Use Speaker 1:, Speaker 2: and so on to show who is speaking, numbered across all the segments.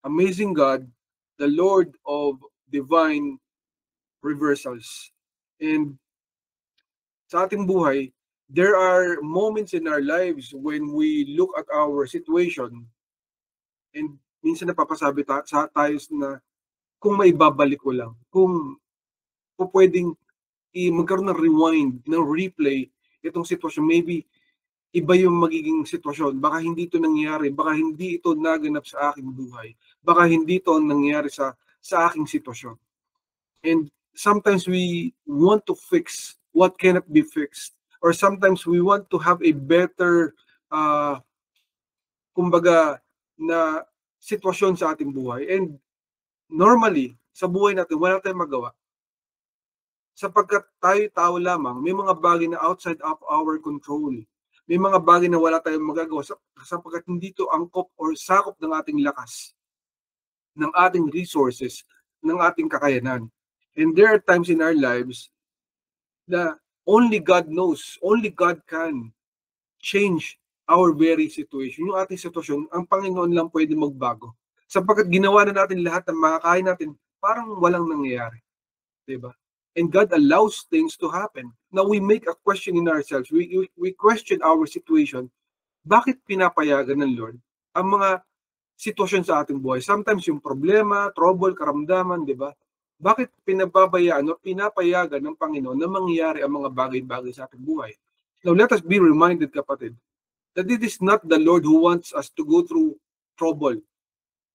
Speaker 1: amazing God, the Lord of divine reversals. And sa ating buhay, there are moments in our lives when we look at our situation and minsan napapasabi tayo na kung may babalik ko lang, kung pwedeng magkaroon ng rewind, ng replay itong sitwasyon, maybe iba yung magiging sitwasyon. Baka hindi ito nangyari, baka hindi ito naganap sa aking buhay, baka hindi ito nangyari sa aking sitwasyon. And sometimes we want to fix what cannot be fixed, or sometimes we want to have a better kumbaga na sitwasyon sa ating buhay. And normally sa buhay natin wala tayong magawa, sapagkat tayo tao lamang. May mga bagay na outside of our control, may mga bagay na wala tayong magagawa sapagkat hindi ito angkop or sakop ng ating lakas, ng ating resources, ng ating kakayanan. And there are times in our lives na only God knows, only God can change our very situation. Yung ating sitwasyon, ang Panginoon lang pwede magbago. Sapagkat ginawa na natin lahat ng makakaya natin, parang walang nangyayari. Diba? And God allows things to happen. Now we make a question in ourselves. We question our situation. Bakit pinapayagan ng Lord ang mga sitwasyon sa ating buhay? Sometimes yung problema, trouble, karamdaman, di ba? Bakit pinababayaan o pinapayagan ng Panginoon na mangyari ang mga bagay-bagay sa ating buhay? Now let us be reminded, kapatid, that it is not the Lord who wants us to go through trouble.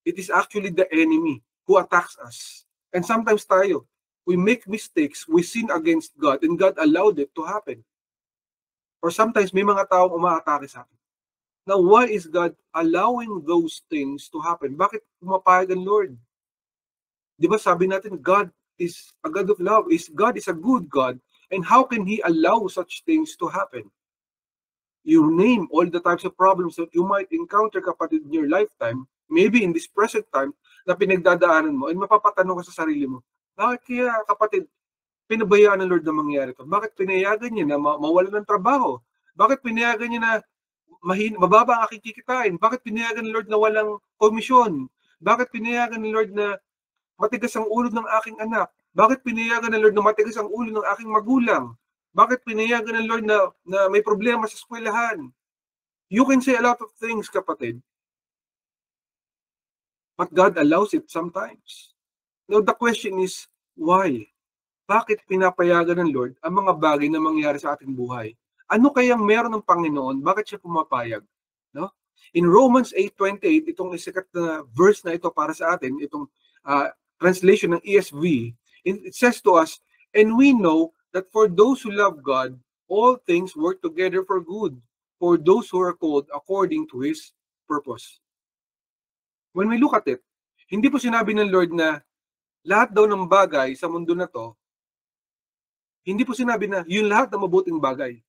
Speaker 1: It is actually the enemy who attacks us. And sometimes tayo, we make mistakes, we sin against God, and God allowed it to happen. Or sometimes may mga taong umaatake sa atin. Now, why is God allowing those things to happen? Bakit pumapayag ang Lord? Di ba sabi natin, God is a God of love. God is a good God. And how can He allow such things to happen? You name all the types of problems that you might encounter, kapatid, in your lifetime, maybe in this present time, na pinagdadaanan mo, and mapapatanong ka sa sarili mo, bakit kaya, kapatid, pinabayaan ng Lord na mangyari ito? Bakit pinayagan niya na mawalan ng trabaho? Bakit pinayagan niya na mababa ang aking kikitain? Bakit pinayagan ng Lord na walang komisyon? Bakit pinayagan ng Lord na matigas ang ulo ng aking anak? Bakit pinayagan ng Lord na matigas ang ulo ng aking magulang? Bakit pinayagan ng Lord na may problema sa eskwelahan? You can say a lot of things, kapatid. But God allows it sometimes. Now the question is, why? Bakit pinapayagan ng Lord ang mga bagay na mangyari sa ating buhay? Ano kayang meron ng Panginoon? Bakit siya pumapayag? No? In Romans 8:28, itong sikat na verse na ito para sa atin, itong translation ng ESV, it says to us, and we know that for those who love God, all things work together for good, for those who are called according to His purpose. When we look at it, hindi po sinabi ng Lord na lahat daw ng bagay sa mundo na to, hindi po sinabi na yun lahat ng mabuting bagay.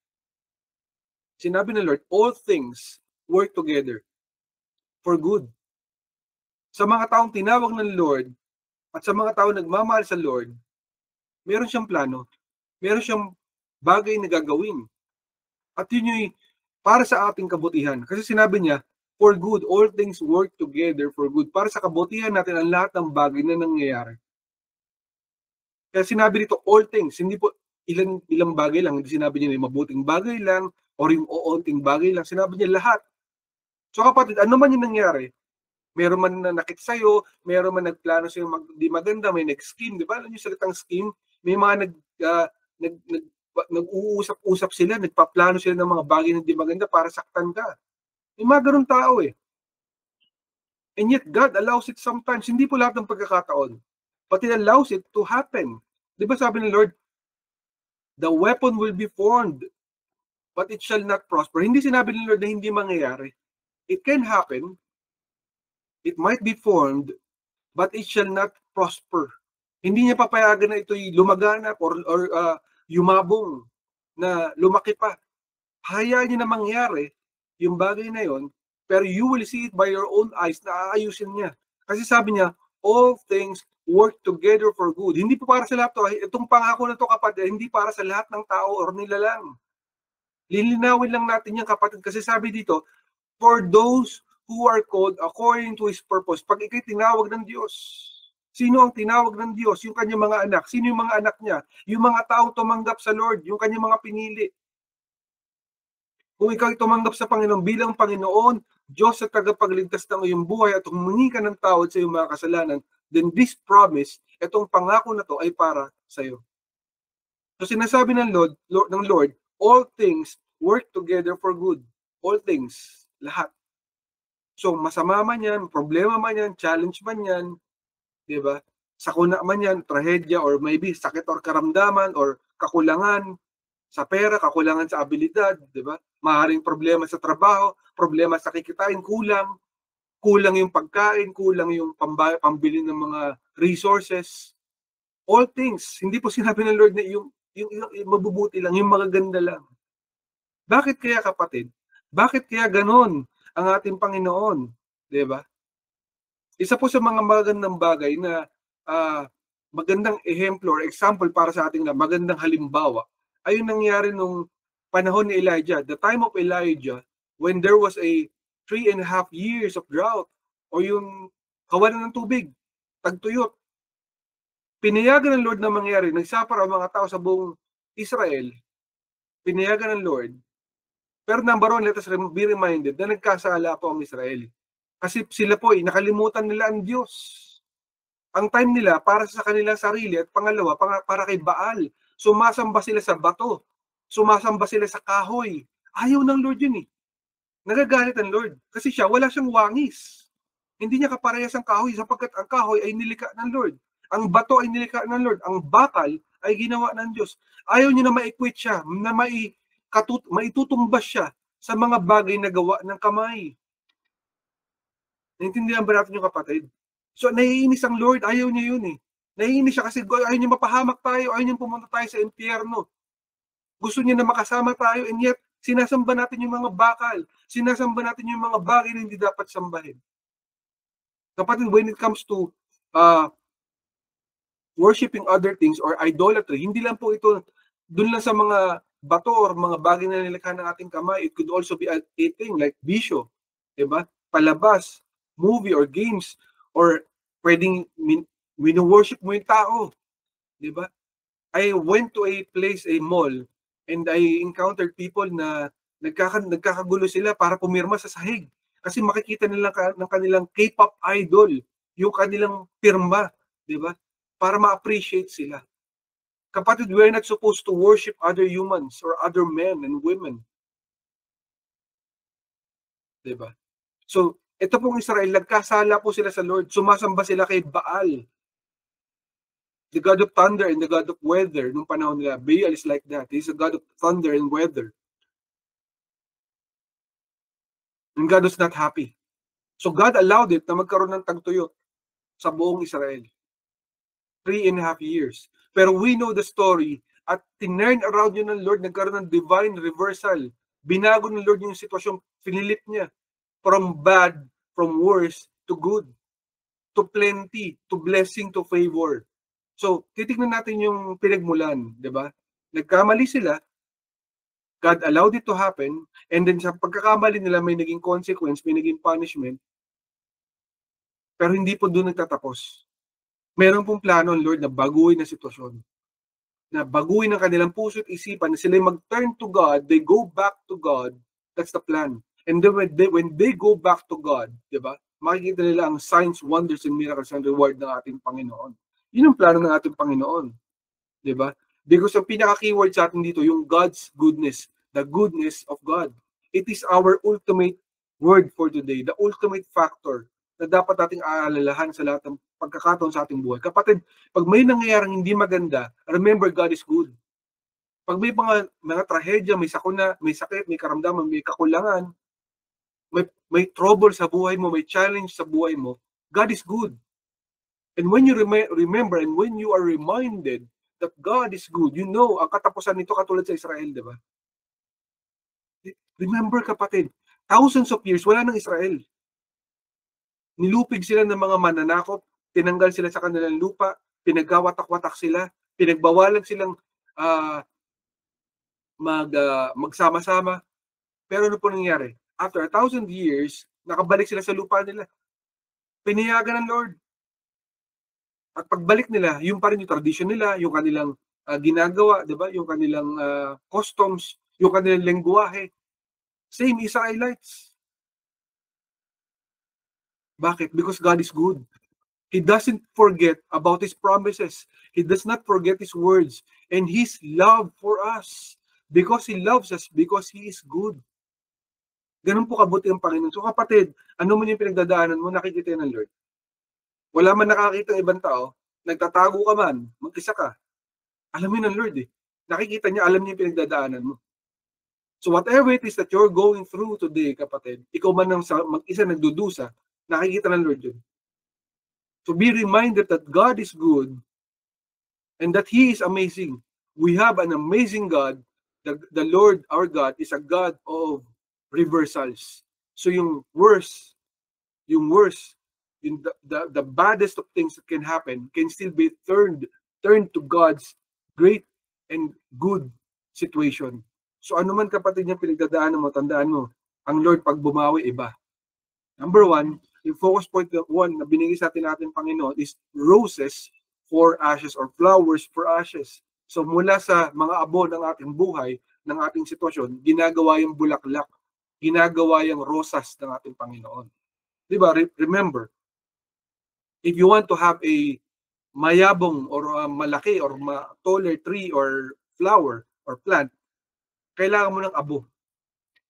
Speaker 1: Sinabi ng Lord, all things work together for good. Sa mga taong tinawag ng Lord at sa mga taong nagmamahal sa Lord, meron siyang plano, meron siyang bagay na gagawin. At yun yung para sa ating kabutihan. Kasi sinabi niya, for good, all things work together for good. Para sa kabutihan natin ang lahat ng bagay na nangyayari. Kaya sinabi dito, all things, hindi po ilang bagay lang, hindi sinabi niya na mabuting bagay lang, or yung oonting bagay lang, sinabi niya lahat. So kapatid, ano man yung nangyari, meron man na nakit sa'yo, meron man nagplano sa'yo di maganda, may nag-scheme, di ba? Alam niyo salitang scheme? May mga nag-uusap-usap sila, nagpaplano sila ng mga bagay na di maganda para saktan ka. May mga ganun tao eh. And yet, God allows it sometimes. Hindi po lahat ng pagkakataon. But He allows it to happen. Di ba sabi ng Lord, the weapon will be formed, but it shall not prosper. Hindi sinabi ng Lord na hindi mangyayari. It can happen. It might be formed, but it shall not prosper. Hindi niya papayagan na ito'y lumaganap or yumabong na lumaki pa. Hayaan niya na mangyari yung bagay na yon, pero you will see it by your own eyes na aayusin niya. Kasi sabi niya, all things work together for good. Hindi po para sa lahat to. Itong pangako na to, kapatid, hindi para sa lahat ng tao or nila lang. Lilinawin lang natin yan, kapatid, kasi sabi dito, for those who are called according to His purpose. Pag ikay tinawag ng Diyos, sino ang tinawag ng Diyos? Yung kanyang mga anak. Sino yung mga anak niya? Yung mga taong tumanggap sa Lord, yung kanyang mga pinili. Kung ikaw tumanggap sa Panginoon bilang Panginoon, Diyos sa tagapagligtas ng iyong buhay at humingi ka ng tawad sa iyong mga kasalanan, then this promise, itong pangako na to ay para sa iyo. So sinasabi ng Lord, all things work together for good. All things, lahat. So masama man yan, problema man yan, challenge man yan, di ba? Sakuna man yan, trahedya, or maybe sakit or karamdaman, or kakulangan sa pera, kakulangan sa abilidad, di ba? Maaaring problema sa trabaho, problema sa kikitain, kulang yung pagkain, kulang yung pambili ng mga resources. All things, hindi po sinabi ng Lord na yung mabubuti lang, yung magaganda lang. Bakit kaya, kapatid? Bakit kaya ganon ang ating Panginoon? Di ba? Isa po sa mga magandang bagay na magandang ehemplo or example para sa ating magandang halimbawa ay yung nangyari nung panahon ni Elijah, the time of Elijah, when there was a 3.5 years of drought o yung kawalan ng tubig, tagtuyot. Pinayagan ng Lord na mangyari, nagsapar ang mga tao sa buong Israel, pinayagan ng Lord. Pero number one, let us be reminded na nagkasala po ang Israel. Kasi sila po, nakalimutan nila ang Diyos. Ang time nila para sa kanilang sarili at pangalawa, para kay Baal. Sumasamba sila sa bato. Sumasamba sila sa kahoy. Ayaw ng Lord yun eh. Nagagalit ang Lord. Kasi siya, wala siyang wangis. Hindi niya kaparehas ang kahoy sapagkat ang kahoy ay nilikha ng Lord. Ang bato ay nilikha ng Lord. Ang bakal ay ginawa ng Diyos. Ayaw niya na ma-equate siya, na maitutumbas siya sa mga bagay na gawa ng kamay. Naintindihan ba natin yung kapatid? So, naiinis ang Lord. Ayaw niya yun eh. Naiinis siya kasi ayaw niya mapahamak tayo. Ayaw niya pumunta tayo sa impyerno. Gusto niya na makasama tayo, and yet, sinasamba natin yung mga bakal. Sinasamba natin yung mga bagay na hindi dapat sambahin. Kapatid, when it comes to worshiping other things or idolatry, hindi lang po ito dun lang sa mga bato or mga bagay na nilikha ng ating kamay. It could also be a thing like bisyo, diba? Palabas, movie or games, or pwedeng mino-worship mo yung tao, diba? I went to a place, a mall, and I encountered people na nagkakagulo sila para pumirma sa sahig. Kasi makikita nila ng kanilang K-pop idol, yung kanilang pirma, diba? Para ma-appreciate sila. Kapatid, we're not supposed to worship other humans or other men and women. Diba? So, ito pong Israel, nagkasala po sila sa Lord. Sumasamba sila kay Baal, the God of thunder and the God of weather. Nung panahon nila, Baal is like that. He's a God of thunder and weather. And God was not happy. So God allowed it na magkaroon ng tagtuyot sa buong Israel. 3.5 years. Pero we know the story at tinurn around yun ng Lord, nagkaroon ng divine reversal. Binago ng Lord yung sitwasyon, finilip niya. From bad, from worse, to good. To plenty, to blessing, to favor. So, titignan natin yung pinagmulan, di ba? Nagkamali sila, God allowed it to happen, and then sa pagkakamali nila may naging consequence, may naging punishment, pero hindi po doon nagtatapos. Meron pong plano ng Lord na baguhin na sitwasyon, na baguhin ang kanilang puso at isipan, na sila mag-turn to God, they go back to God, that's the plan. And then when they go back to God, di ba, makikita nila ang signs, wonders, and miracles and reward ng ating Panginoon. Yun ang plano ng ating Panginoon. Di ba? Because ang pinaka-keyword sa atin dito, yung God's goodness, the goodness of God. It is our ultimate word for today, the ultimate factor na dapat nating aalalahan sa lahat ng pagkakataon sa ating buhay. Kapatid, pag may nangyayaring hindi maganda, remember God is good. Pag may mga trahedya, may sakuna, may sakit, may karamdaman, may kakulangan, may trouble sa buhay mo, may challenge sa buhay mo, God is good. And when you remember and when you are reminded that God is good, you know, ang katapusan nito katulad sa Israel, di ba? Remember, kapatid, thousands of years, wala ng Israel. Nilupig sila ng mga mananakop, tinanggal sila sa kanilang lupa, pinagkawatak-watak sila, pinagbawalan silang magsama-sama. Pero ano po nangyari? After 1,000 years, nakabalik sila sa lupa nila. Pinayagan ng Lord. At pagbalik nila, yung pa rin yung tradition nila, yung kanilang ginagawa, di ba? Yung kanilang customs, yung kanilang lengguwahe. Same Israelites. Bakit? Because God is good. He doesn't forget about His promises. He does not forget His words and His love for us. Because He loves us, because He is good. Ganun po kabuti ang Panginoon. So kapatid, ano man yung pinagdadaanan mo, nakikita ng Lord. Wala man nakakita ng ibang tao, nagtatago ka man, mag-isa ka. Alam mo ng Lord eh. Nakikita niya, alam niya yung pinagdadaanan mo. So whatever it is that you're going through today, kapatid, ikaw man ang mag-isa nagdudusa, nakikita ng Lord yun. So be reminded that God is good and that He is amazing. We have an amazing God. The Lord, our God, is a God of reversals. So yung worst, the baddest of things that can happen can still be turned to God's great and good situation. So ano man kapatid niya pinagdadaanan mo, tandaan mo, ang Lord pag bumawi, iba. Number one, yung focus point one na binigay sa ating Panginoon is roses for ashes or flowers for ashes. So mula sa mga abo ng ating buhay, ng ating sitwasyon, ginagawa yung bulaklak, ginagawa yung rosas ng ating Panginoon. Diba? Remember, if you want to have a mayabong or malaki or taller tree or flower or plant, kailangan mo ng abo.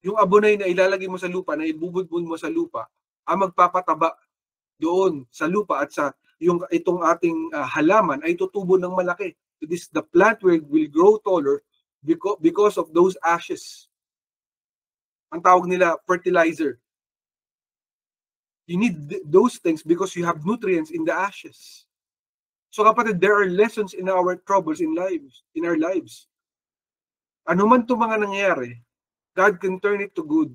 Speaker 1: Yung abo na yun na ilalagay mo sa lupa, na ibubudbud mo sa lupa, ang magpapataba doon sa lupa at sa itong ating halaman ay tutubo ng malaki. The plant will grow taller because of those ashes. Ang tawag nila fertilizer. You need those things because you have nutrients in the ashes. So kapatid, there are lessons in our troubles in our lives. Ano man itong mga nangyayari, God can turn it to good.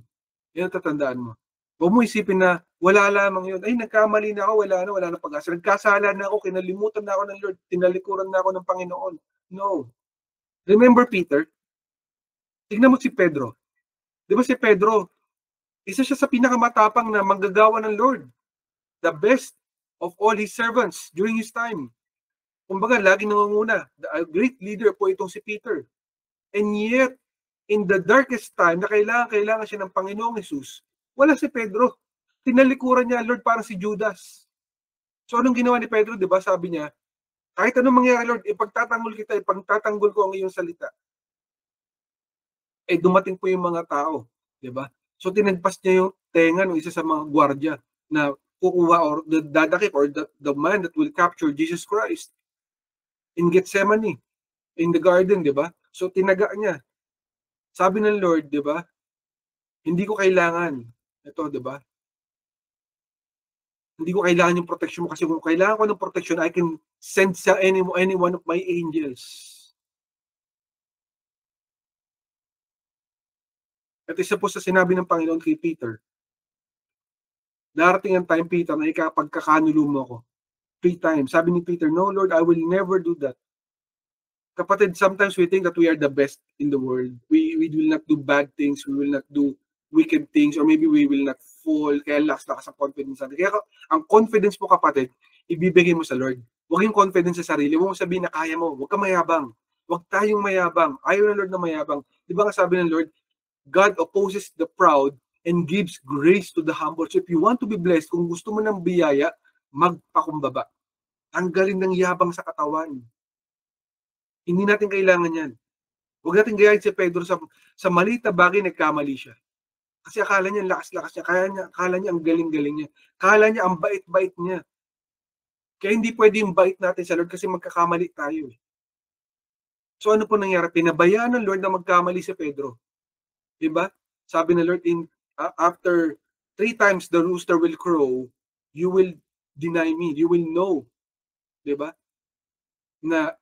Speaker 1: Yan ang tatandaan mo. Huwag mo isipin na wala lamang yun. Ay, nagkamali na ako, wala na pag-asa. Nagkasala na ako, kinalimutan na ako ng Lord, tinalikuran na ako ng Panginoon. No. Remember Peter? Tignan mo si Pedro. Di ba si Pedro, isa siya sa pinakamatapang na manggagawa ng Lord. The best of all his servants during his time. Kumbaga, lagi nangunguna. A great leader po itong si Peter. And yet, in the darkest time na kailangan siya ng Panginoong Jesus, wala si Pedro. Tinalikuran niya, Lord, parang si Judas. So anong ginawa ni Pedro, di ba? Sabi niya, kahit anong mangyari, Lord, ipagtatanggol kita, ipagtatanggol ko ang iyong salita. Eh, dumating po yung mga tao, di ba? So tinagpas niya yung tenga ng isa sa mga gwardya na kukuha or dadakip or the man that will capture Jesus Christ in Gethsemane, in the garden, di ba? So tinaga niya. Sabi ng Lord, di ba? Hindi ko kailangan. Ito, di ba? Hindi ko kailangan yung protection mo kasi kung kailangan ko ng protection, I can send sa any one of my angels. At isa po sa sinabi ng Panginoon kay Peter, darating ang time, Peter, na ikapagkakanulo mo ako. 3 times. Sabi ni Peter, no Lord, I will never do that. Kapatid, sometimes we think that we are the best in the world. We will not do bad things. We will not do wicked things. Or maybe we will not fall. Kaya lakas ang confidence natin. Kaya ang confidence mo, kapatid, ibibigay mo sa Lord. Huwag yung confidence sa sarili. Huwag mo sabihin na kaya mo. Huwag ka mayabang. Huwag tayong mayabang. Ayaw ng Lord na mayabang. Di ba nga sabi ng Lord, God opposes the proud and gives grace to the humble. So if you want to be blessed, kung gusto mo ng biyaya, magpakumbaba. Tanggalin ng yabang sa katawan. Hindi natin kailangan yan. Huwag natin gayahin si Pedro sa maliit na bagay, nagkamali siya. Kasi akala niya, lakas-lakas niya. Akala niya ang galing-galing niya. Akala niya ang bait-bait niya. Kaya hindi pwede yung bait natin sa Lord kasi magkakamali tayo. So ano po nangyari? Pinabayaan ng Lord na magkamali si Pedro. Diba? Sabi ng Lord, after 3 times the rooster will crow, you will deny me. You will know. Diba? Na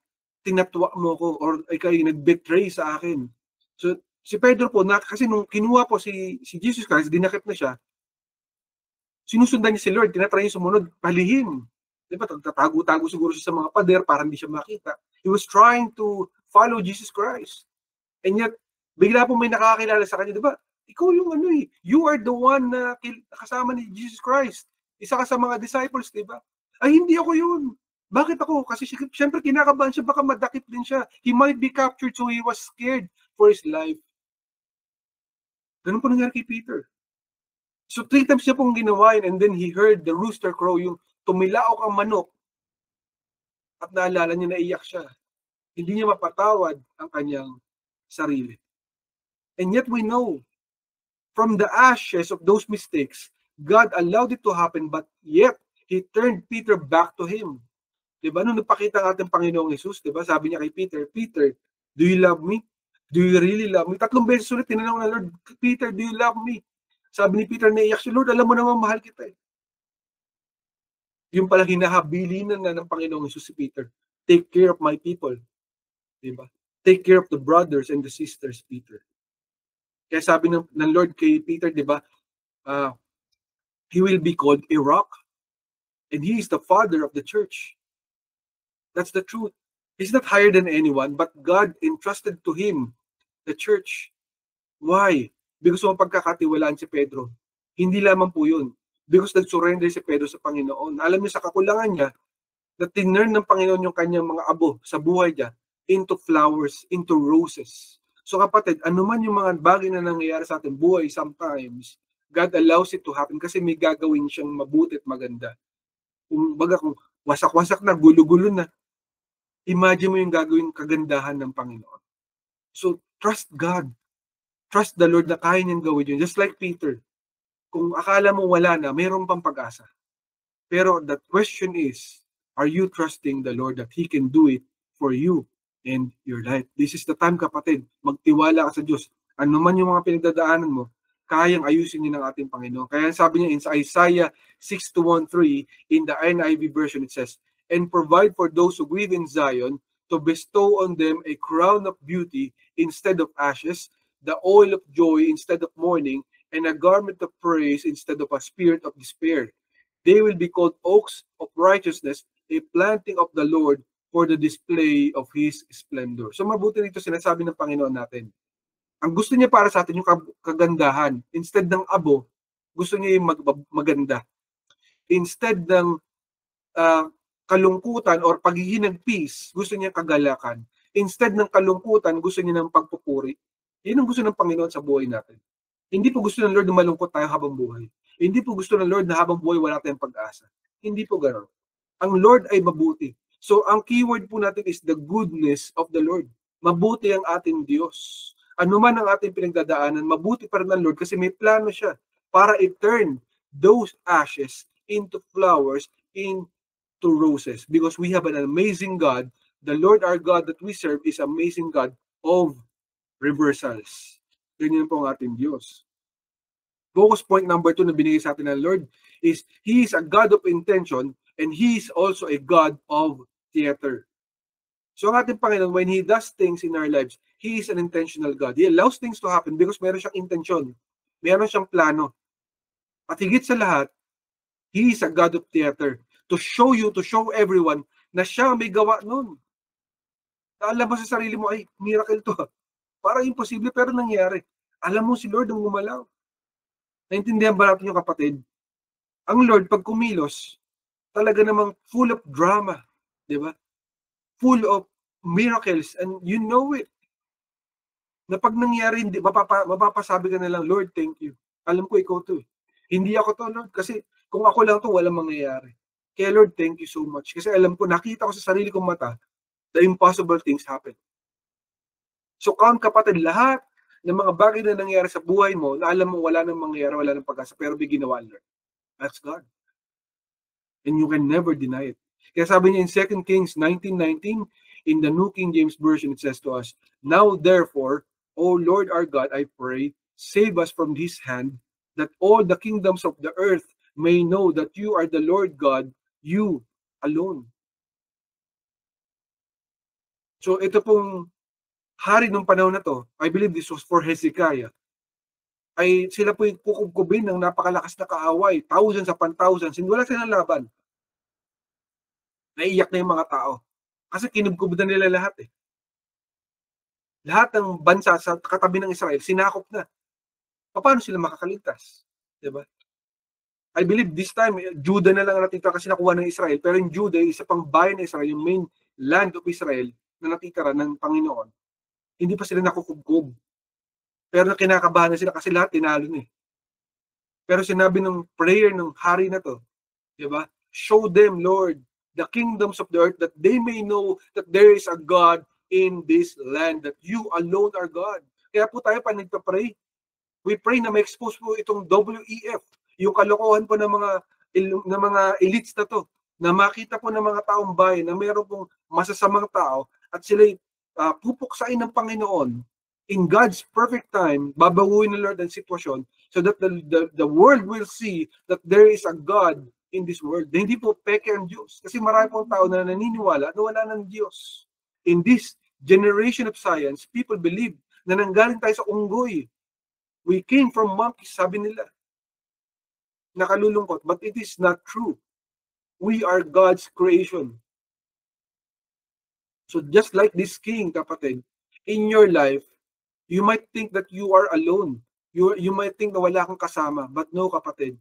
Speaker 1: tinatwa mo ko or ikaw nag-betray sa akin. So, si Pedro po, kasi nung kinuha po si Jesus Christ, dinakip na siya, sinusundan niya si Lord, tinatry niya sumunod, palihim. Diba? Tatago-tago siguro siya sa mga pader para hindi siya makita. He was trying to follow Jesus Christ. And yet, bigla po may nakakakilala sa kanya, diba? Ikaw yung ano eh. You are the one na kasama ni Jesus Christ. Isa ka sa mga disciples, di ba? Ay, hindi ako yun. Bakit ako? Kasi siyempre kinakabahan siya, baka madakip din siya. He might be captured, so he was scared for his life. Ganun po nangyari kay Peter. So 3 times niya pong ginawa yun, and then he heard the rooster crow, yung tumilaok ang manok, at naalala niya, naiyak siya. Hindi niya mapatawad ang kanyang sarili. And yet we know, from the ashes of those mistakes, God allowed it to happen, but yet, He turned Peter back to Him. Diba? Nung napakita ng ating Panginoong Jesus, diba? Sabi niya kay Peter, Peter, do you love me? Do you really love me? 3 beses ulit, tinanong na Lord, Peter, do you love me? Sabi ni Peter, naiyak siya, Lord, alam mo naman mahal kita eh. Yung pala hinahabilinan na ng Panginoong Jesus si Peter, take care of my people. Diba? Take care of the brothers and the sisters, Peter. Kaya sabi ng Lord kay Peter, diba, he will be called a rock. And he is the father of the church. That's the truth. He's not higher than anyone, but God entrusted to him the church. Why? Because mapagkakatiwalaan si Pedro. Hindi lamang po yun. Because nag-surrender si Pedro sa Panginoon. Alam niyo sa kakulangan niya, na tinurn ng Panginoon yung kanyang mga abo sa buhay niya into flowers, into roses. So kapatid, anuman yung mga bagay na nangyayari sa ating buhay, sometimes, God allows it to happen kasi may gagawin siyang mabuti at maganda. Kung wasak-wasak na, gulo-gulo na, imagine mo yung gagawin kagandahan ng Panginoon. So, trust God. Trust the Lord na kaya niyang gawin yun. Just like Peter. Kung akala mo wala na, mayroon pang pag-asa. Pero the question is, are you trusting the Lord that He can do it for you and your life? This is the time, kapatid. Magtiwala ka sa Diyos. Ano man yung mga pinagdadaanan mo, kayang ayusin niyo ng ating Panginoon. Kaya sabi niya in Isaiah 61:3, in the NIV version, it says, and provide for those who grieve in Zion, to bestow on them a crown of beauty instead of ashes, the oil of joy instead of mourning, and a garment of praise instead of a spirit of despair. They will be called oaks of righteousness, a planting of the Lord for the display of His splendor. So mabuti nito sinasabi ng Panginoon natin. Ang gusto niya para sa atin yung kagandahan. Instead ng abo, gusto niya yung maganda. Instead ng kalungkutan or paghihinagpis, gusto niya kagalakan. Instead ng kalungkutan, gusto niya ng pagpupuri. Yun ang gusto ng Panginoon sa buhay natin. Hindi po gusto ng Lord na malungkot tayo habang buhay. Hindi po gusto ng Lord na habang buhay wala tayong pag-asa. Hindi po ganoon. Ang Lord ay mabuti. So ang keyword po natin is the goodness of the Lord. Mabuti ang ating Diyos. Ano man ang ating pinagdadaanan, mabuti pa rin ang Lord kasi may plano siya para i-turn those ashes into flowers, into roses. Because we have an amazing God. The Lord our God that we serve is amazing God of reversals. Ganyan po ang ating Diyos. Focus point number 2 na binigay sa atin ng Lord is He is a God of intention and He is also a God of theater. So ang ating Panginoon, when He does things in our lives, He is an intentional God. He allows things to happen because meron siyang intensyon. Meron siyang plano. At higit sa lahat, He is a God of theater. To show you, to show everyone na siya may gawa nun. Alam mo sa sarili mo, ay, miracle to. Parang imposible pero nangyari. Alam mo si Lord ang gumalaw. Naintindihan ba natin yung kapatid? Ang Lord, pag kumilos, talaga namang full of drama. Di ba? Full of miracles and you know it. Na pag nangyari, mapapasabi ka na lang, Lord, thank you. Alam ko ikaw to. Hindi ako to, Lord. Kasi kung ako lang to, walang mangyayari. Kaya Lord, thank you so much. Kasi alam ko, nakita ko sa sarili kong mata, the impossible things happen. So count kapatid, lahat ng mga bagay na nangyayari sa buhay mo, na alam mo wala nang mangyayari, wala nang pag-asa, pero may ginawa, Lord. That's God. And you can never deny it. Kaya sabi niya in 2 Kings 19:19, in the New King James Version, it says to us, now therefore, O Lord our God, I pray, save us from his hand, that all the kingdoms of the earth may know that you are the Lord God, you alone. So ito pong hari ng panahon na to, I believe this was for Hezekiah, ay sila po yung kukubkubin ng napakalakas na kaaway, thousands upon thousands, hindi wala silang laban. Naiiyak na yung mga tao. Kasi kinubkub na nila lahat eh. Lahat ng bansa sa katabi ng Israel, sinakop na. paano sila makakaligtas? Diba? I believe this time, Judah na lang natitira kasi nakuha ng Israel. Pero yung Judah, isa pang bayan ng Israel, yung main land of Israel na natitira ng Panginoon, hindi pa sila nakukubkob. Pero kinakabahan na sila kasi lahat tinalo na eh. Pero sinabi ng prayer ng hari na to, diba? Show them, Lord, the kingdoms of the earth, that they may know that there is a God in this land, that you alone are God. Kaya po tayo pa nagpa-pray. We pray na ma-expose po itong WEF, yung kalokohan po ng mga elites na to, na makita po ng mga taong bayan na mayroon pong masasamang tao at sila'y pupuksain ng Panginoon in God's perfect time, babaguhin ng Lord ang sitwasyon so that the world will see that there is a God in this world. Hindi po peke ang Diyos. Kasi marami pong tao na naniniwala na wala ng Diyos. In this generation of science, people believe na nanggaling tayo sa unggoy. We came from monkeys, sabi nila. Nakalulungkot, but it is not true. We are God's creation. So just like this king, kapatid, in your life, you might think that you are alone. You might think na wala kang kasama. But no, kapatid.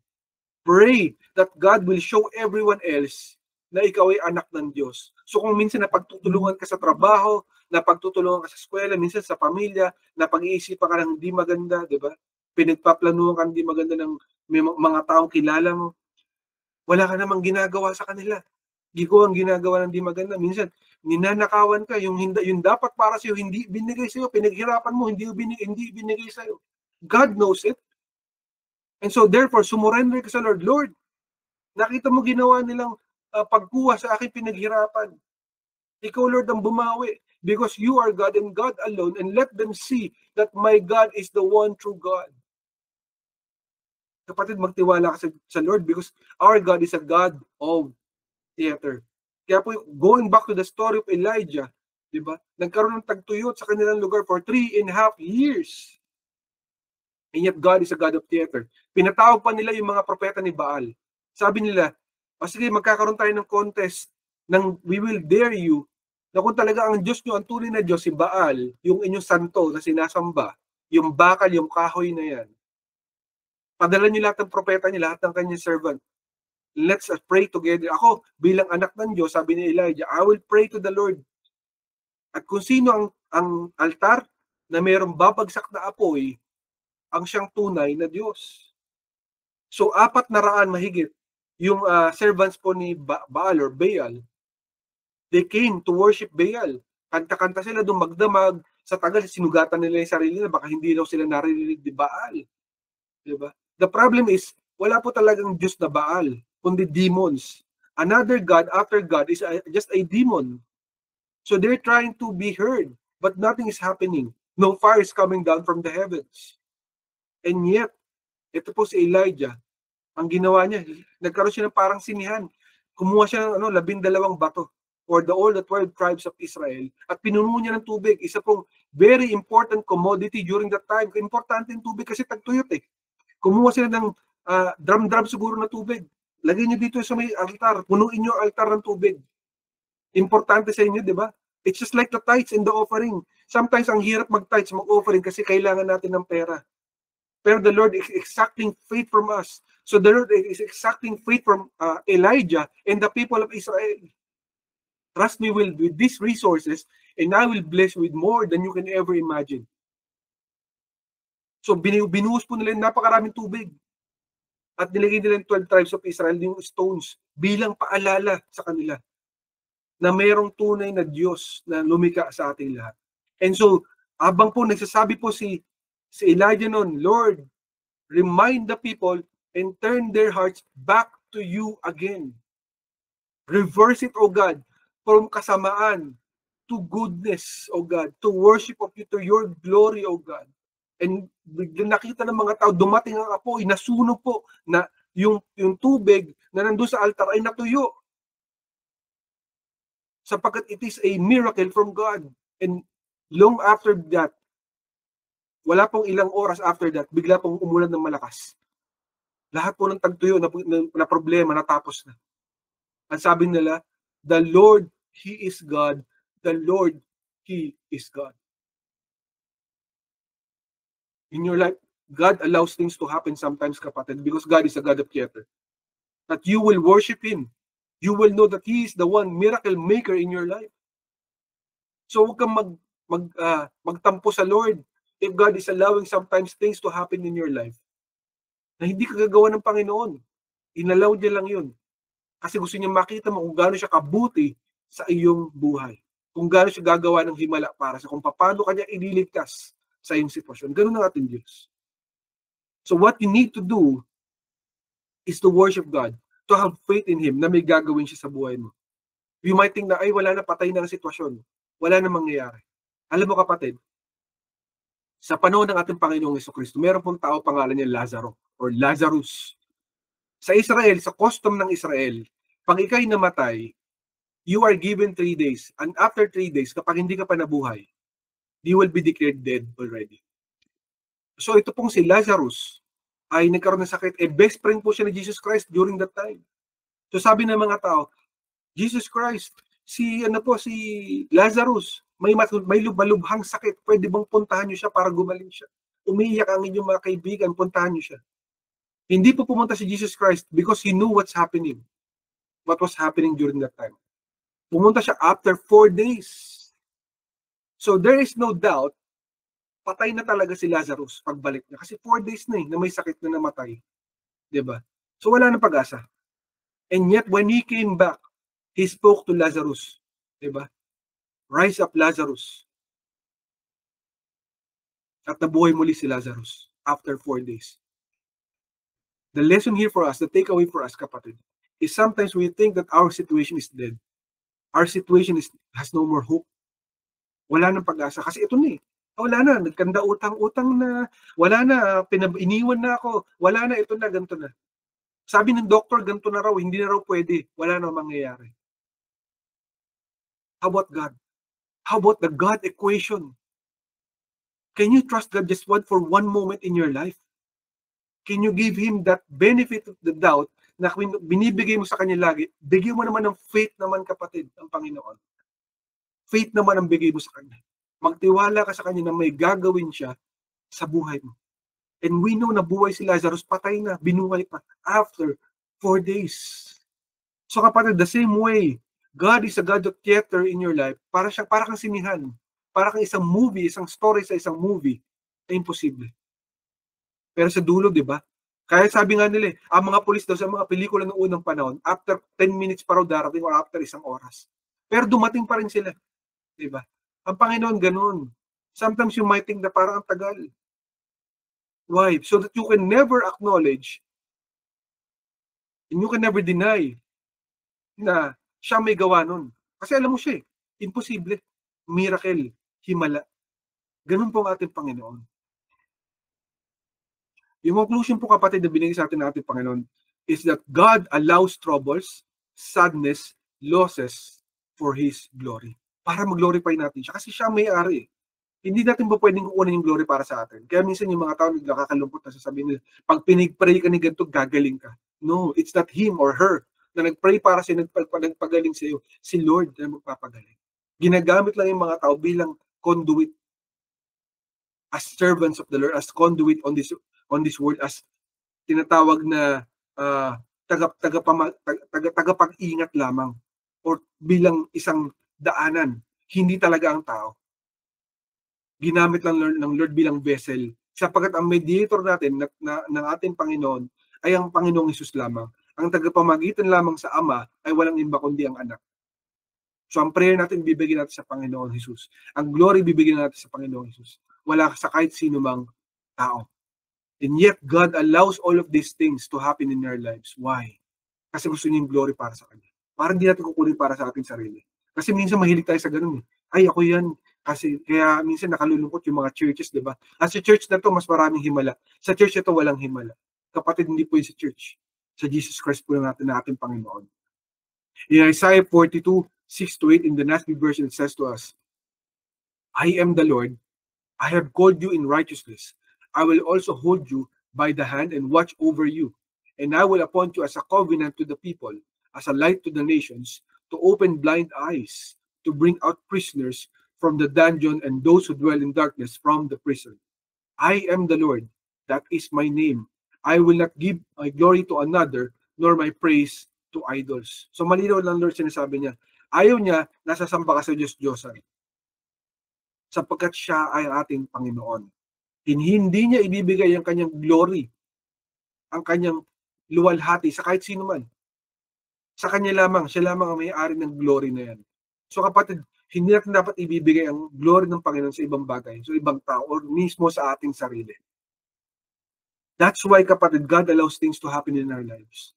Speaker 1: Pray that God will show everyone else na ikaw ay anak ng Diyos. So kung minsan napagtutulungan ka sa trabaho, napagtutulungan ka sa eskwela, minsan sa pamilya, napag-iisipan ka ng hindi maganda, di ba? Pinagpaplanuhan ka hindi maganda ng mga taong kilala mo. Wala ka namang ginagawa sa kanila. Ikaw ang ginagawa ng hindi maganda. Minsan, ninanakawan ka, yung dapat para sa'yo, hindi binigay sa'yo, pinaghirapan mo, hindi binigay sa'yo. God knows it. And so therefore, sumurrender ka sa Lord. Lord, nakita mo ginawa nilang pagkuha sa aking pinaghirapan. Ikaw, Lord, ang bumawi. Because you are God and God alone. And let them see that my God is the one true God. Kapatid, magtiwala ka sa Lord because our God is a God of theater. Kaya po, going back to the story of Elijah, di ba? Nagkaroon ng tagtuyot sa kanilang lugar for 3.5 years. And yet God is a God of theater. Pinatawag pa nila yung mga propeta ni Baal. Sabi nila, sige, magkakaroon tayo ng contest ng we will dare you na kung talaga ang Diyos nyo, ang tunay na Diyos, si Baal, yung inyong santo na sinasamba, yung bakal, yung kahoy na yan. Padala nyo lahat ng propeta nyo, lahat ng kanyang servant. Let's pray together. Ako, bilang anak ng Diyos, sabi ni Elijah, I will pray to the Lord. At kung sino ang altar na mayroong babagsak na apoy, ang siyang tunay na Diyos. So, 400 mahigit yung servants po ni Baal or Baal, they came to worship Baal. Kanta-kanta sila doon, magdamag. Sa tagal, sinugatan nila yung sarili nila. Baka hindi daw sila naririnig ni Baal. Diba? The problem is, wala po talagang Diyos na Baal, kundi demons. Another God after God is just a demon. So they're trying to be heard, but nothing is happening. No fire is coming down from the heavens. And yet, ito po si Elijah, ang ginawa niya, nagkaroon siya ng parang sinihan. Kumuha siya ng 12 bato for all the 12 tribes of Israel at pinuno niya ng tubig. Isa pong very important commodity during that time. Importante yung tubig kasi tagtuyot eh. Kumuha sila ng drum siguro na tubig. Lagay niyo dito sa may altar. Punuin niyo ang altar ng tubig. Importante sa inyo, di ba? It's just like the tithes and the offering. Sometimes ang hirap mag-tithes, mag-offering kasi kailangan natin ng pera. Pero the Lord is exacting faith from us. So the Lord is exacting faith from Elijah and the people of Israel. Trust me with these resources and I will bless with more than you can ever imagine. So binuhos po nila yung napakaraming tubig. At nilagay nila yung 12 tribes of Israel yung stones bilang paalala sa kanila na mayroong tunay na Diyos na lumikha sa ating lahat. And so, habang po nagsasabi po si Elijah noon, Lord, remind the people and turn their hearts back to you again. Reverse it, O God, from kasamaan to goodness, O God, to worship of you, to your glory, O God. And nakita ng mga tao, dumating ang apoy, nasunog po, na yung tubig na nandun sa altar ay natuyo. Sapagkat it is a miracle from God. And long after that, wala pong ilang oras after that, bigla pong umulan ng malakas. Lahat po ng tagtuyo na problema natapos na. Ang sabi nila, the Lord, He is God. The Lord, He is God. In your life, God allows things to happen sometimes, kapatid, because God is a God of theater. That you will worship Him. You will know that He is the one miracle maker in your life. So huwag kang magtampo sa Lord if God is allowing sometimes things to happen in your life na hindi ka gagawa ng Panginoon. Inalaw niya lang yun. Kasi gusto niya makita mo kung gaano siya kabuti sa iyong buhay. Kung gaano siya gagawa ng himala para sa kung paano kanya ililigtas sa iyong sitwasyon. Ganun ang ating Diyos. So what you need to do is to worship God, to have faith in Him na may gagawin siya sa buhay mo. You might think na, ay, wala na, patay na ang sitwasyon. Wala na mangyayari. Alam mo, kapatid, sa panahon ng ating Panginoong Jesucristo, meron pong tao pangalan niya Lazaro or Lazarus. Sa Israel, sa custom ng Israel, pag ikay namatay, you are given 3 days. And after 3 days, kapag hindi ka pa nabuhay, you will be declared dead already. So ito pong si Lazarus ay nagkaroon ng sakit. Best friend po siya ni Jesus Christ during that time. So sabi ng mga tao, Jesus Christ, si Lazarus, may malubhang sakit. Pwede bang puntahan niyo siya para gumaling siya? Umiiyak ang inyong mga kaibigan, puntahan niyo siya. Hindi po pumunta si Jesus Christ because He knew what's happening. What was happening during that time. Pumunta siya after 4 days. So there is no doubt, patay na talaga si Lazarus pagbalik niya. Kasi 4 days na na may sakit na namatay. Diba? So wala na pag-asa. And yet when He came back, He spoke to Lazarus. Diba? Rise up, Lazarus. At nabuhay muli si Lazarus after 4 days. The lesson here for us, the takeaway for us, kapatid, is sometimes we think that our situation is dead. Our situation has no more hope. Wala nang pag-asa. Kasi ito na wala na, nagkanda utang na, wala na, iniwan na ako, wala na, ito na, ganito na. Sabi ng doktor, ganito na raw, hindi na raw pwede, wala na mangyayari. How about God? How about the God equation? Can you trust God just for one moment in your life? Can you give Him that benefit of the doubt na binibigay mo sa Kanya lagi? Bigyan mo naman ng faith naman, kapatid, ang Panginoon. Faith naman ang bigay mo sa Kanya. Magtiwala ka sa Kanya na may gagawin siya sa buhay mo. And we know na buhay si Lazarus, patay na, binuhay pa after 4 days. So kapatid, the same way, God is a God of theater in your life. Para kang sinihan. Para kang isang movie, isang story sa isang movie. Ay imposible. Pero sa dulo, di ba? Kaya sabi nga nila, ang mga pulis daw sa mga pelikula ng unang panahon, after 10 minutes pa raw darating or after 1 oras. Pero dumating pa rin sila. Di ba? Ang Panginoon ganun. Sometimes you might think na parang ang tagal. Why? So that you can never acknowledge and you can never deny na siya may gawa nun. Kasi alam mo siya imposible. Miracle. Himala. Ganun po ang ating Panginoon. Yung conclusion po, kapatid, na binigay sa atin ng ating Panginoon is that God allows troubles, sadness, losses for His glory. Para mag-glorify natin siya. Kasi siya may-ari. Hindi natin ba pwedeng kukunin yung glory para sa atin? Kaya minsan yung mga tao nagkakalumpot na sasabihin nila, pag pinag-pray ka ni ganito, gagaling ka. No, it's not him or her na nag-pray para sa nagpagaling sa iyo. Si Lord na magpapagaling. Ginagamit lang yung mga tao bilang conduit, as servants of the Lord, as conduit on this world, as tinatawag na tagapag-ingat lamang or bilang isang daanan. Hindi talaga ang tao. Ginamit lang ng Lord bilang vessel. Sapagkat ang mediator natin ng ating Panginoon ay ang Panginoong Hesus lamang. Ang tagapamagitan lamang sa Ama ay walang iba kundi ang anak. So ang prayer natin bibigyan natin sa Panginoon Hesus. Ang glory bibigyan natin sa Panginoon Hesus. Wala sa kahit sino mang tao. And yet God allows all of these things to happen in our lives. Why? Kasi gusto niya yung glory para sa Kanya. Para hindi natin kukunin para sa ating sarili. Kasi minsan mahilig tayo sa ganun. Ay, ako yan. Kasi kaya minsan nakalulungkot yung mga churches, di ba? At sa church na to, mas maraming himala. Sa church na to, walang himala. Kapatid, hindi po yun sa church. Sa Jesus Christ po natin na ating Panginoon. In Isaiah 42, 6-8, in the NASB version, it says to us, I am the Lord. I have called you in righteousness. I will also hold you by the hand and watch over you. And I will appoint you as a covenant to the people, as a light to the nations, to open blind eyes, to bring out prisoners from the dungeon and those who dwell in darkness from the prison. I am the Lord, That is my name. I will not give my glory to another, nor my praise to idols. So malinaw lang Lord sinasabi niya. Ayaw niya, nasasamba ka sa Diyos-Diyosan. Sapagkat siya ay ating Panginoon. Hindi niya ibibigay ang kanyang glory, ang kanyang luwalhati sa kahit sino man. Sa kanya lamang, siya lamang ang may-ari ng glory na yan. So kapatid, hindi natin dapat ibibigay ang glory ng Panginoon sa ibang bagay, sa ibang tao, or mismo sa ating sarili. That's why kapatid, God allows things to happen in our lives.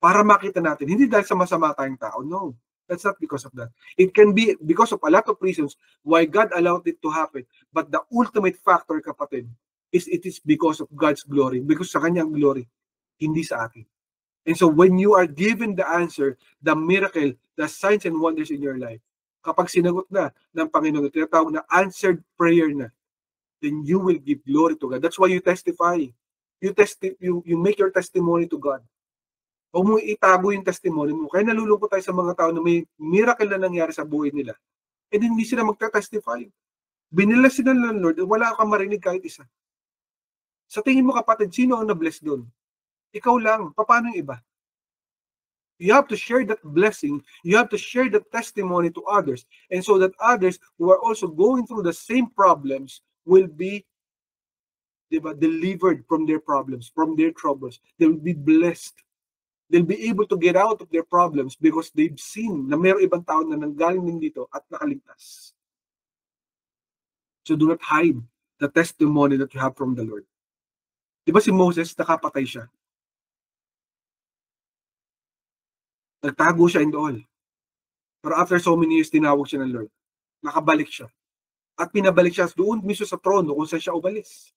Speaker 1: Para makita natin, hindi dahil sa masama tayong tao, no. That's not because of that. It can be because of a lot of reasons why God allowed it to happen. But the ultimate factor, kapatid, is it is because of God's glory, because sa kanyang glory, hindi sa atin. And so when you are given the answer, the miracle, the signs and wonders in your life, kapag sinagot na ng Panginoon, tinatawag na answered prayer na, then you will give glory to God. That's why you testify. You make your testimony to God. Huwag mo itago yung testimony mo. Kaya nalulungkot tayo sa mga tao na may miracle na nangyari sa buhay nila. And hindi sila magta-testify. Binila sila ng Lord, wala kang marinig kahit isa. Sa tingin mo kapatid, sino ang na-bless doon? Ikaw lang. Paano yung iba? You have to share that blessing. You have to share that testimony to others. And so that others who are also going through the same problems will be delivered from their problems, from their troubles. They will be blessed. They'll be able to get out of their problems because they've seen na mayroong ibang tao na nanggaling din dito at nakaligtas. So do not hide the testimony that you have from the Lord. Di ba si Moses, nakapatay siya? Nagtago siya in the all. Pero after so many years, tinawag siya ng Lord. Nakabalik siya. At pinabalik siya doon mismo sa trono kung saan siya umalis.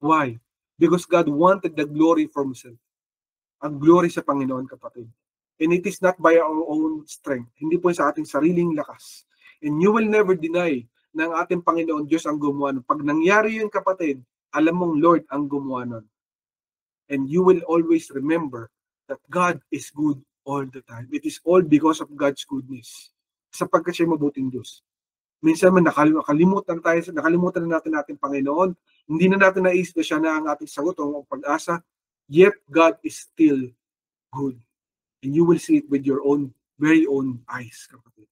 Speaker 1: Why? Because God wanted the glory from himself. Ang glory sa Panginoon, kapatid. And it is not by our own strength. Hindi po sa ating sariling lakas. And you will never deny na ang ating Panginoon Diyos ang gumawa nun. Pag nangyari yun, kapatid, alam mong Lord ang gumawa nun. And you will always remember that God is good all the time. It is all because of God's goodness. Sapagkat siya mabuting Diyos. Minsan man nakalimutan na natin ating Panginoon. Hindi na natin naisip na siya na ang ating sagot o pag-asa. Yet God is still good. And you will see it with your own, very own eyes, kapatid.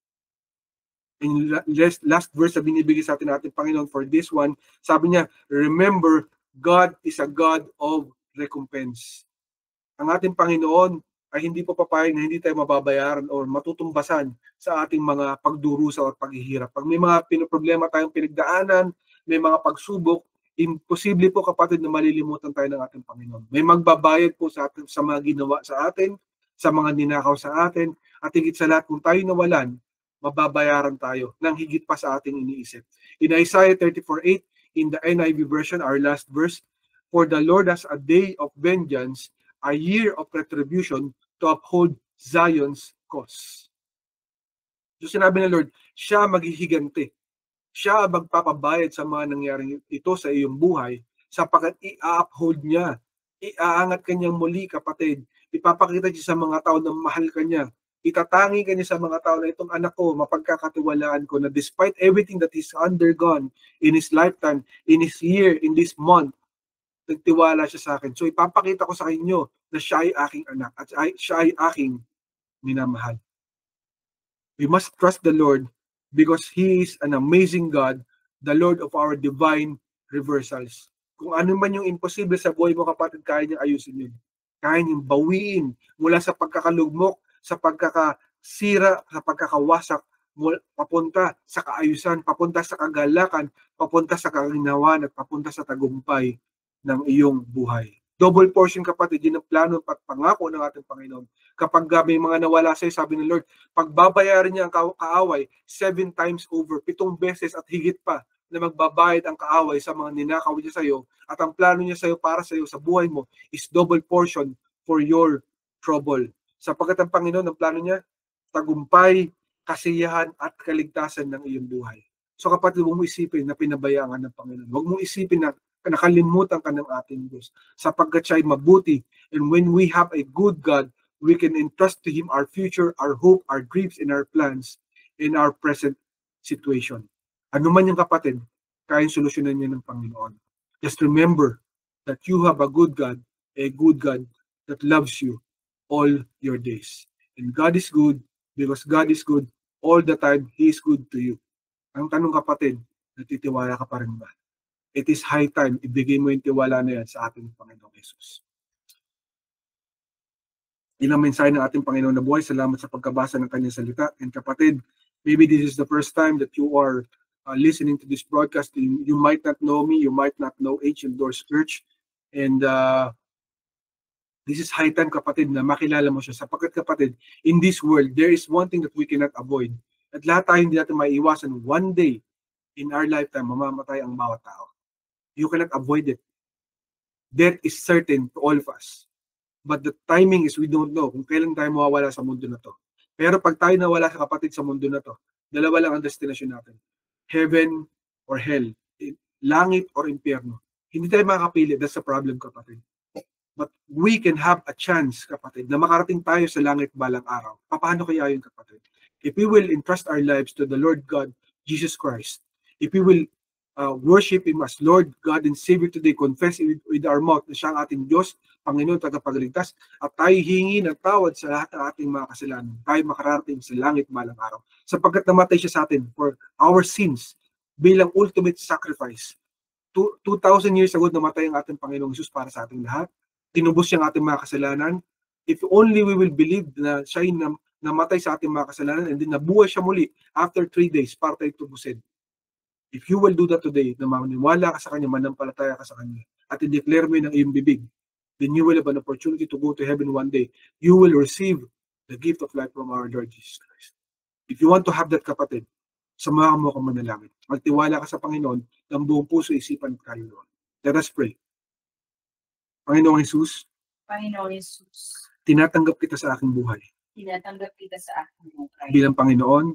Speaker 1: And last verse na binibigay sa ating Panginoon for this one, sabi niya, remember, God is a God of recompense. Ang ating Panginoon ay hindi po papayag na hindi tayo mababayaran o matutumbasan sa ating mga pagdurusa o paghihirap. Pag may mga problema tayong pinagdaanan, may mga pagsubok, imposible po kapatid na malilimutan tayo ng ating Panginoon. May magbabayad po sa atin sa mga ginawa sa atin, sa mga ninakaw sa atin, at higit sa lahat kung tayo nawalan, mababayaran tayo ng higit pa sa ating iniisip. In Isaiah 34:8, in the NIV version, our last verse, for the Lord has a day of vengeance, a year of retribution to uphold Zion's cause. So sinabi ng Lord, siya maghihigante. Siya magpapabayad sa mga nangyaring ito sa iyong buhay sapagkat i-uphold niya. Iaangat kanyang muli, kapatid. Ipapakita niya sa mga tao na mahal ka niya. Itatangi ka niya sa mga tao na itong anak ko, mapagkakatiwalaan ko na despite everything that he's undergone in his lifetime, in his year, in this month, nagtiwala siya sa akin. So ipapakita ko sa inyo na siya ay aking anak at siya ay aking minamahal. We must trust the Lord because He is an amazing God, the Lord of our divine reversals. Kung ano man yung imposible sa buhay mo, kapatid, kaya niyang ayusin yun. Kaya niyang bawiin mula sa pagkakalugmok, sa pagkakasira, sa pagkakawasak, papunta sa kaayusan, papunta sa kagalakan, papunta sa kaginawan, at papunta sa tagumpay ng iyong buhay. Double portion, kapatid, yun ang plano at pangako ng ating Panginoon. Kapag may mga nawala sa'yo, sabi ng Lord, pagbabayaran niya ang kaaway 7 times over, 7 beses at higit pa na magbabayad ang kaaway sa mga ninakaw niya sa'yo, at ang plano niya sa'yo para sa'yo sa buhay mo is double portion for your trouble. Sapagkat ang Panginoon, ang plano niya, tagumpay, kasiyahan at kaligtasan ng iyong buhay. So kapatid, huwag mo isipin na pinabayaan ng Panginoon. Huwag mo isipin na nakalimutan ka ng ating Diyos sapagkat siya ay mabuti. And when we have a good God, we can entrust to Him our future, our hope, our dreams, and our plans in our present situation. Ano man yung kapatid, kayang solusyonan niya ng Panginoon. Just remember that you have a good God that loves you all your days. And God is good because God is good all the time. He is good to you. Ang tanong kapatid, natitiwala ka pa rin ba? It is high time, ibigay mo yung tiwala na yan sa ating Panginoong Jesus. Yun ang mensahe ng ating Panginoon na buhay. Salamat sa pagkabasa ng kanyang salita. And kapatid, maybe this is the first time that you are listening to this broadcast. You might not know me, you might not know Ancient Doors Church. And this is high time, kapatid, na makilala mo siya. Sapagkat kapatid, in this world, there is one thing that we cannot avoid. At lahat tayo hindi natin maiiwasan. One day, in our lifetime, mamamatay ang bawat tao. You cannot avoid it. Death is certain to all of us. But the timing is we don't know kung kailan tayo mawawala sa mundo na to. Pero pag tayo nawala sa kapatid sa mundo na to, dalawa lang ang destination natin. Heaven or hell. Langit or impyerno. Hindi tayo makakapili. That's the problem, kapatid. But we can have a chance, kapatid, na makarating tayo sa langit balang araw. Paano kaya yun, kapatid? If we will entrust our lives to the Lord God, Jesus Christ, if we will worship Him as Lord, God, and Savior today, confess with our mouth na siya ang ating Diyos, Panginoon, tagapagligtas, at tayo hingi ng tawad sa lahat ng ating mga kasalanan, tayo makarating sa langit balang araw. Sapagkat namatay siya sa atin for our sins bilang ultimate sacrifice. 2,000 years ago, namatay ang ating Panginoong Jesus para sa ating lahat. Tinubos siya ang ating mga kasalanan. If only we will believe na siya namatay sa ating mga kasalanan and then nabuhay siya muli after 3 days para tayo tubusin. If you will do that today, na maniwala ka sa Kanya, manampalataya ka sa Kanya, at i-declare mo yun ng iyong bibig, then you will have an opportunity to go to heaven one day. You will receive the gift of life from our Lord Jesus Christ. If you want to have that, kapatid, samahan mo akong manalangin. Magtiwala ka sa Panginoon ng buong puso, isipan at kaluluwa. Let us pray. Panginoong Jesus, tinatanggap kita sa aking buhay.
Speaker 2: Tinatanggap kita sa aking buhay.
Speaker 1: Bilang Panginoon,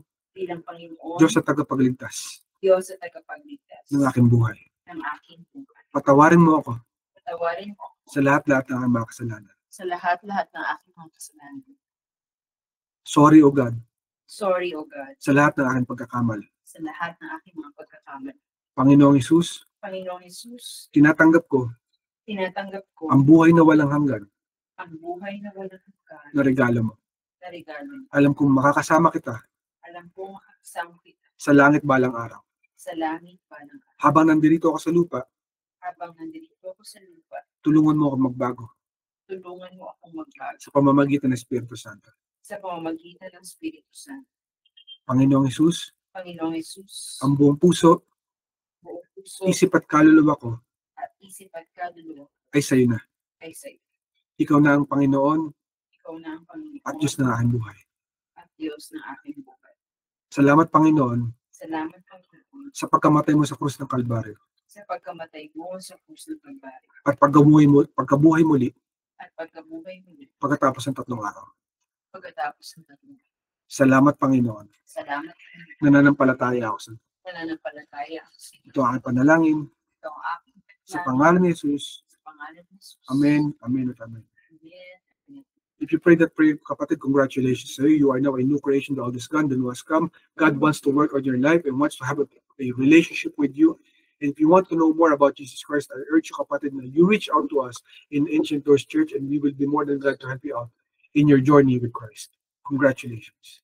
Speaker 2: Diyos
Speaker 1: at tagapagligtas
Speaker 2: Diyos at tagapagligtas
Speaker 1: ng aking buhay.
Speaker 2: ng aking buhay.
Speaker 1: Patawarin mo ako
Speaker 2: Patawarin mo
Speaker 1: sa lahat-lahat ng aking mga kasalanan.
Speaker 2: sa lahat-lahat ng aking mga kasalanan.
Speaker 1: Sorry, O God,
Speaker 2: Sorry, O God,
Speaker 1: sa lahat ng aking pagkakamali.
Speaker 2: sa lahat ng aking mga pagkakamali.
Speaker 1: Panginoong Jesus,
Speaker 2: Panginoong Hesus,
Speaker 1: tinatanggap ko
Speaker 2: tinatanggap ko
Speaker 1: ang buhay na walang hanggan
Speaker 2: ang buhay na walang hanggan
Speaker 1: na regalo mo.
Speaker 2: na regalo.
Speaker 1: Alam kong makakasama kita
Speaker 2: Alam kong makakasama kita
Speaker 1: sa langit balang araw.
Speaker 2: sa langit balang araw.
Speaker 1: Habang nandito ako sa lupa,
Speaker 2: Habang nandito ako sa lupa,
Speaker 1: tulungan mo ako magbago
Speaker 2: tulungan mo akong magbago
Speaker 1: sa pamamagitan ng Espiritu Santo.
Speaker 2: sa pamamagitan ng Espiritu Santo.
Speaker 1: Panginoong Jesus,
Speaker 2: Panginoong Hesus,
Speaker 1: ang buong puso,
Speaker 2: buong puso
Speaker 1: isip at kaluluwa ko
Speaker 2: at isip at kaluluwa
Speaker 1: ay sa iyo na.
Speaker 2: ay sa iyo.
Speaker 1: Ikaw na ang Panginoon
Speaker 2: Ikaw na ang Panginoon
Speaker 1: at Diyos ng aking buhay.
Speaker 2: at Diyos ng aking buhay.
Speaker 1: Salamat, Panginoon,
Speaker 2: Salamat, Panginoon,
Speaker 1: sa pagkamatay mo sa krus ng Kalbaryo
Speaker 2: sa pagkamatay mo sa krus ng Kalbaryo
Speaker 1: at pagkabuhay muli
Speaker 2: at pagkabuhay mo
Speaker 1: pagkatapos ng 3 araw.
Speaker 2: pagkatapos ng tatlong.
Speaker 1: Salamat, Panginoon,
Speaker 2: Salamat, Panginoon,
Speaker 1: nananampalataya ako sa iyo.
Speaker 2: nananampalataya ako sa iyo.
Speaker 1: Ito ang aking panalangin
Speaker 2: Ito ang aking
Speaker 1: sa
Speaker 2: pangalan,
Speaker 1: pangalan ni Jesus.
Speaker 2: sa pangalan ni Jesus.
Speaker 1: Amen, amen at amen.
Speaker 2: Amen. Amen.
Speaker 1: If you prayed that prayer, kapatid, congratulations to you. You are now a new creation. The old is gone, the new has come. God wants to work on your life and wants to have a relationship with you. And if you want to know more about Jesus Christ, I urge you, kapatid, na you reach out to us in Ancient Doors Church and we will be more than glad to help you out in your journey with Christ. Congratulations.